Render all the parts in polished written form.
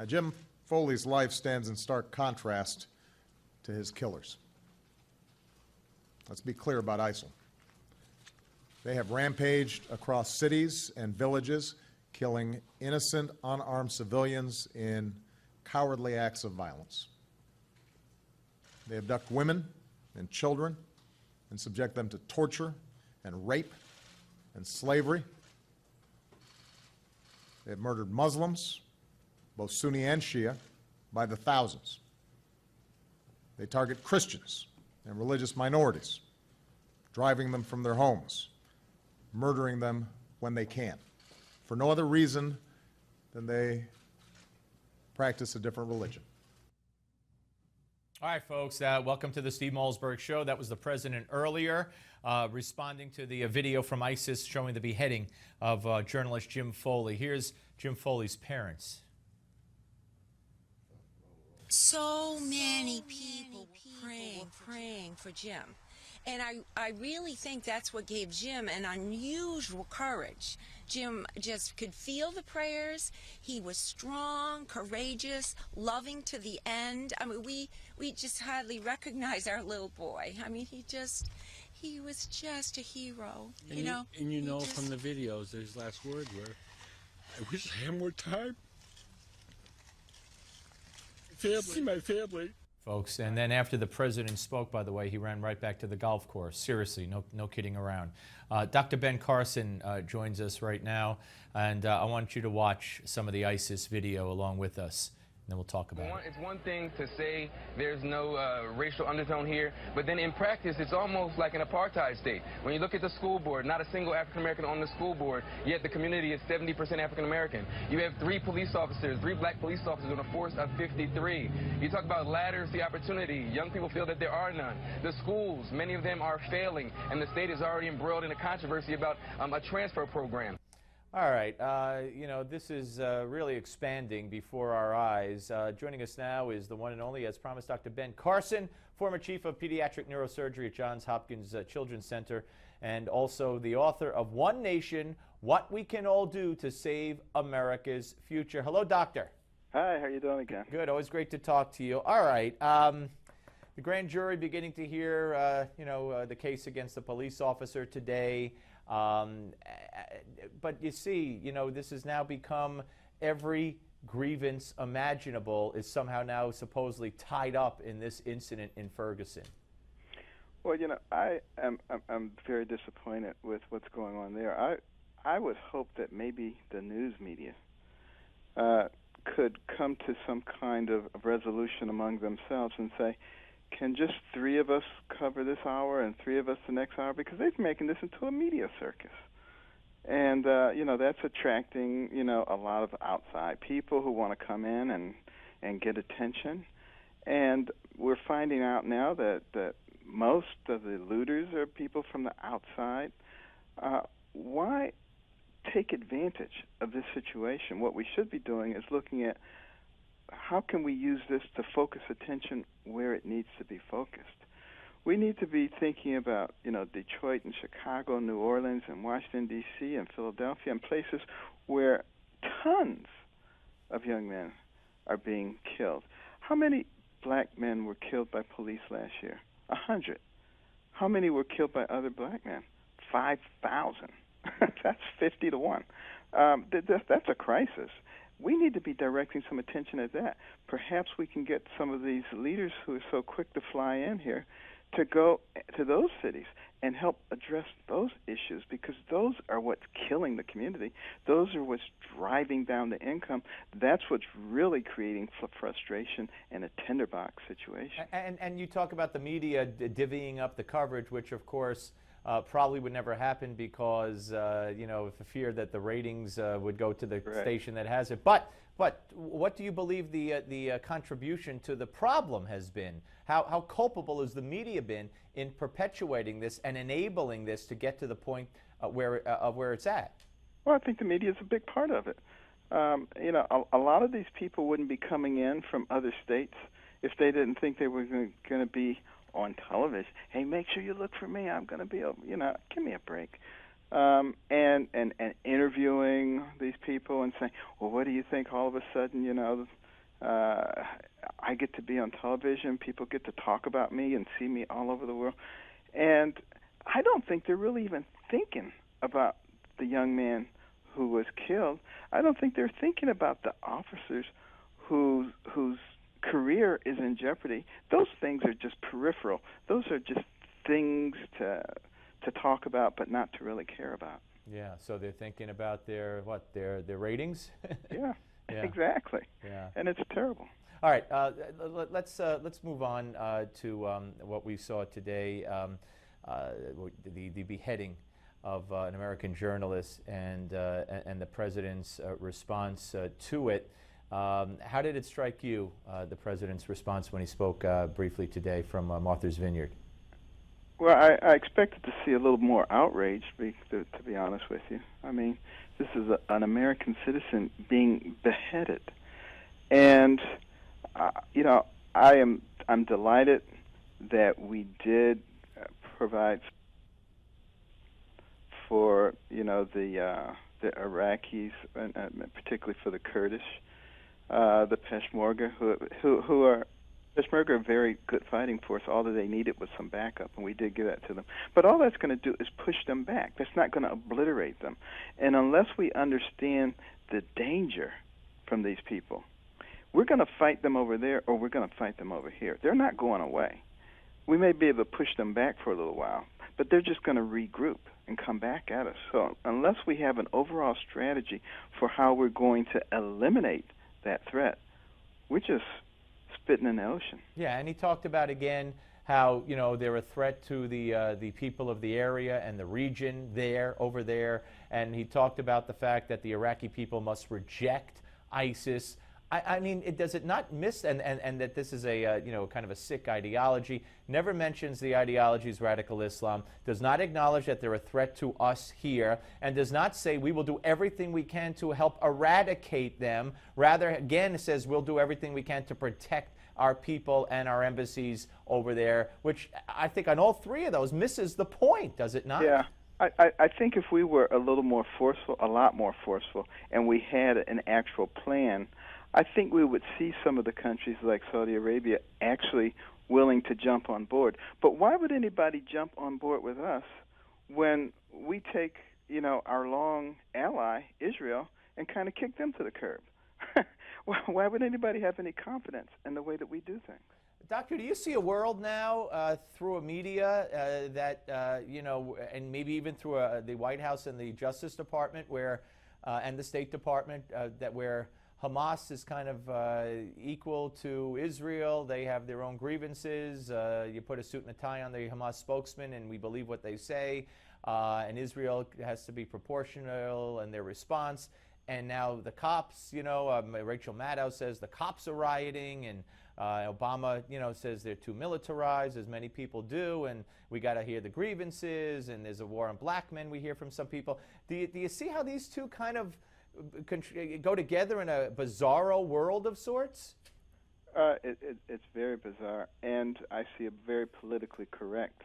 Jim Foley's life stands in stark contrast to his killers. Let's be clear about ISIL. They have rampaged across cities and villages, killing innocent, unarmed civilians in cowardly acts of violence. They abduct women and children and subject them to torture and rape and slavery. They have murdered Muslims, both Sunni and Shia, by the thousands. They target Christians and religious minorities, driving them from their homes, murdering them when they can, for no other reason than they practice a different religion. All right, folks, welcome to the Steve Malzberg Show. That was the president earlier responding to the video from ISIS showing the beheading of journalist Jim Foley. Here's Jim Foley's parents. So many people praying for Jim. And I really think that's what gave Jim an unusual courage. Jim just could feel the prayers. He was strong, courageous, loving to the end. I mean, we just hardly recognize our little boy. I mean, he was just a hero, and you know. And you know from the videos, his last words were, "I wish I had more time. My family. Folks, and then after the president spoke, by the way, he ran right back to the golf course. Seriously, no kidding around. Dr. Ben Carson joins us right now, and I want you to watch some of the ISIS video along with us. And then we'll talk about it. It's one thing to say there's no racial undertone here, but then in practice, it's almost like an apartheid state. When you look at the school board, not a single African-American on the school board, yet the community is 70% African-American. You have three black police officers on a force of 53. You talk about ladders, the opportunity. Young people feel that there are none. The schools, many of them are failing, and the state is already embroiled in a controversy about a transfer program. All right, you know, this is really expanding before our eyes. Joining us now is the one and only, as promised, Dr. Ben Carson, former chief of pediatric neurosurgery at Johns Hopkins Children's Center, and also the author of One Nation, What We Can All Do to Save America's Future. Hello, doctor. Hi, how are you doing again? Good, always great to talk to you. All right, the grand jury beginning to hear, the case against the police officer today. But you see, this has now become every grievance imaginable is somehow now supposedly tied up in this incident in Ferguson. Well, I'm very disappointed with what's going on there. I would hope that maybe the news media could come to some kind of resolution among themselves and say, can just 3 of us cover this hour and 3 of us the next hour? Because they're making this into a media circus. And, that's attracting, a lot of outside people who want to come in and get attention. And we're finding out now that most of the looters are people from the outside. Why take advantage of this situation? What we should be doing is looking at how can we use this to focus attention where it needs to be focused. We need to be thinking about, Detroit and Chicago, New Orleans and Washington, D.C. and Philadelphia and places where tons of young men are being killed. How many black men were killed by police last year? 100. How many were killed by other black men? 5,000. That's 50 to 1. That's a crisis. We need to be directing some attention at that. Perhaps we can get some of these leaders who are so quick to fly in here to go to those cities and help address those issues, because those are what's killing the community. Those are what's driving down the income. That's what's really creating frustration and a tinderbox situation. And you talk about the media divvying up the coverage, which, of course, probably would never happen because, for fear that the ratings would go to the station that has it. But what do you believe the contribution to the problem has been? How culpable has the media been in perpetuating this and enabling this to get to the point where it's at? Well, I think the media is a big part of it. A lot of these people wouldn't be coming in from other states if they didn't think they were going to be on television. Hey, make sure you look for me. I'm going to be, give me a break. And interviewing these people and saying, well, what do you think all of a sudden, I get to be on television. People get to talk about me and see me all over the world. And I don't think they're really even thinking about the young man who was killed. I don't think they're thinking about the officers whose career is in jeopardy. Those things are just peripheral. Those are just things to talk about, but not to really care about. Yeah, so they're thinking about their ratings? Yeah, Yeah. Exactly. Yeah. And it's terrible. All right, let's move on to what we saw today, the beheading of an American journalist and the president's response to it. How did it strike you, the president's response when he spoke briefly today from Martha's Vineyard? Well, I expected to see a little more outrage, to be honest with you. I mean, this is an American citizen being beheaded. And, I'm delighted that we did provide for, the Iraqis, and particularly for the Kurdish, the Peshmerga, who are Peshmerga are a very good fighting force. All that they needed was some backup, and we did give that to them. But all that's going to do is push them back. That's not going to obliterate them. And unless we understand the danger from these people, we're going to fight them over there or we're going to fight them over here. They're not going away. We may be able to push them back for a little while, but they're just going to regroup and come back at us. So unless we have an overall strategy for how we're going to eliminate that threat, we're just spitting in the ocean. Yeah, and he talked about again how they're a threat to the people of the area and the region over there, and he talked about the fact that the Iraqi people must reject ISIS. I mean, does it not miss and that this is a kind of a sick ideology? Never mentions the ideologies radical Islam. Does not acknowledge that they're a threat to us here, and does not say we will do everything we can to help eradicate them. Rather, again, it says we'll do everything we can to protect our people and our embassies over there, which I think on all three of those misses the point, does it not? Yeah. I think if we were a little more forceful, a lot more forceful, and we had an actual plan, I think we would see some of the countries like Saudi Arabia actually willing to jump on board. But why would anybody jump on board with us when we take, our long ally, Israel, and kind of kick them to the curb? Why would anybody have any confidence in the way that we do things? Doctor, do you see a world now through a media that, and maybe even through the White House and the Justice Department and the State Department, where Hamas is kind of equal to Israel? They have their own grievances. You put a suit and a tie on the Hamas spokesman and we believe what they say. And Israel has to be proportional in their response. And now the cops, Rachel Maddow says the cops are rioting, and Obama, says they're too militarized, as many people do, and we got to hear the grievances, and there's a war on black men, we hear from some people. Do you see how these two kind of go together in a bizarro world of sorts? It's very bizarre, and I see a very politically correct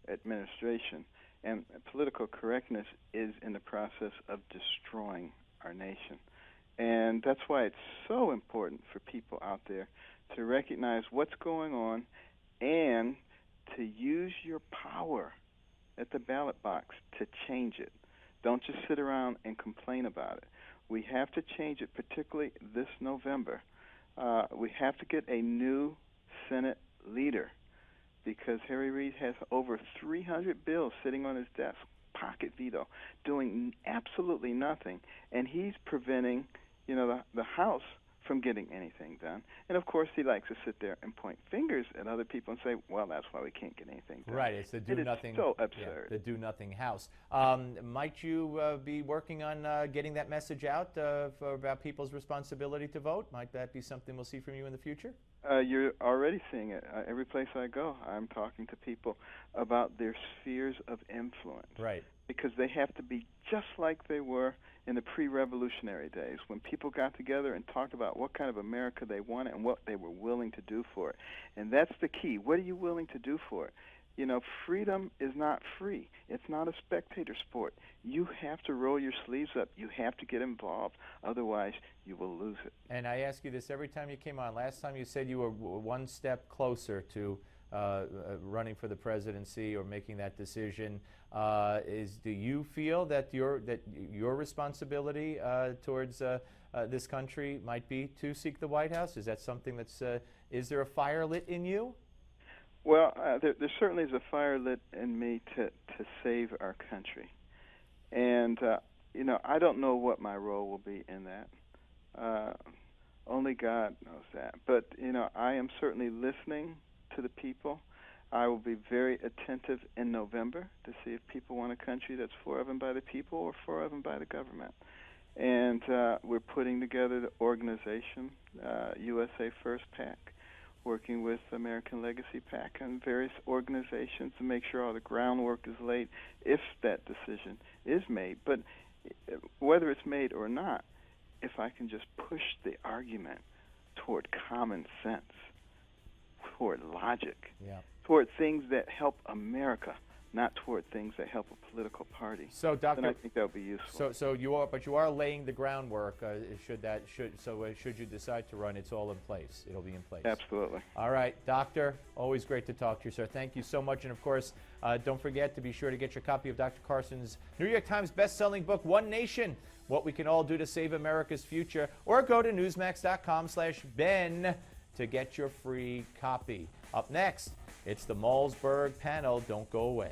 administration, and political correctness is in the process of destroying our nation. And that's why it's so important for people out there to recognize what's going on and to use your power at the ballot box to change it. Don't just sit around and complain about it. We have to change it, particularly this November. We have to get a new Senate leader because Harry Reid has over 300 bills sitting on his desk, pocket veto, doing absolutely nothing, and he's preventing, the House from getting anything done. And of course, he likes to sit there and point fingers at other people and say, "Well, that's why we can't get anything done." Right, it's the do-nothing. It is so absurd. The do-nothing House. Might you be working on getting that message out about people's responsibility to vote? Might that be something we'll see from you in the future? You're already seeing it. Every place I go, I'm talking to people about their spheres of influence. Right. Because they have to be just like they were in the pre-revolutionary days when people got together and talked about what kind of America they wanted and what they were willing to do for it. And that's the key. What are you willing to do for it? You know, freedom is not free. It's not a spectator sport. You have to roll your sleeves up. You have to get involved. Otherwise, you will lose it. And I ask you this every time you came on. Last time you said you were one step closer to running for the presidency or making that decision. Do you feel that your responsibility towards this country might be to seek the White House? Is that something that's is there a fire lit in you? Well, there certainly is a fire lit in me to save our country. And, you know, I don't know what my role will be in that. Only God knows that. But, you know, I am certainly listening to the people. I will be very attentive in November to see if people want a country that's for of and by the people or for of and by the government. And we're putting together the organization, USA First PAC, working with American Legacy PAC and various organizations to make sure all the groundwork is laid if that decision is made. But whether it's made or not, if I can just push the argument toward common sense, toward logic, toward things that help America, not toward things that help a political party. So, Doctor, then I think that would be useful. So you are laying the groundwork. Should you decide to run, it's all in place. It'll be in place. Absolutely. All right, Doctor. Always great to talk to you, sir. Thank you so much. And of course, don't forget to be sure to get your copy of Dr. Carson's New York Times best-selling book, One Nation: What We Can All Do to Save America's Future, or go to newsmax.com/Ben to get your free copy. Up next, it's the Malzberg panel. Don't go away.